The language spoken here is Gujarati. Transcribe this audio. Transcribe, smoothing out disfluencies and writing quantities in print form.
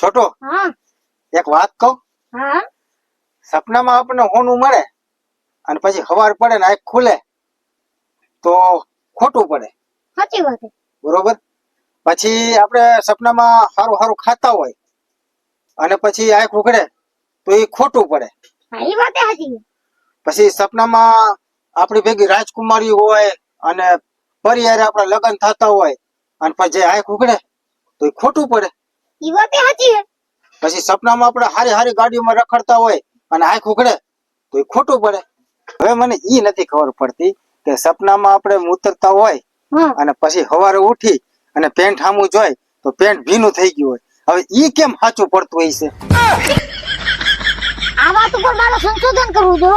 છોટો હા એક વાત કહું, હા સપનામાં આપણને હોનું મળે અને પછી હવાર પડે ને આંખ ખુલે તો ખોટું પડે, સાચી વાત છે. બરોબર. પછી આપણે સપનામાં સારું સારું ખાતા હોય અને પછી આંખ ઉઘડે તો એ ખોટું પડે. હા એ વાત સાચી છે. પછી સપનામાં આપણી ભેગી રાજકુમારી હોય અને પરિયારે આપણા લગ્ન થતા હોય અને પછી જે આંખ ઉઘડે તો એ ખોટું પડે. એ વાત સાચી છે. પછી સપનામાં આપણે હારી હારી ગાડીમાં રખડતા હોય અને આંખ ઉઘડે તો એ ખોટું પડે. હવે મને ઈ નથી ખબર પડતી કે સપનામાં આપણે ઉતરતા હોય હા અને પછી સવારે ઉઠી અને પેન્ટ સામું જોઈ તો પેન્ટ ભીનું થઈ ગયું હોય. હવે ઈ કેમ સાચું પડતું હોય છે? આ વાત ઉપર મારે સંશોધન કરવું જો.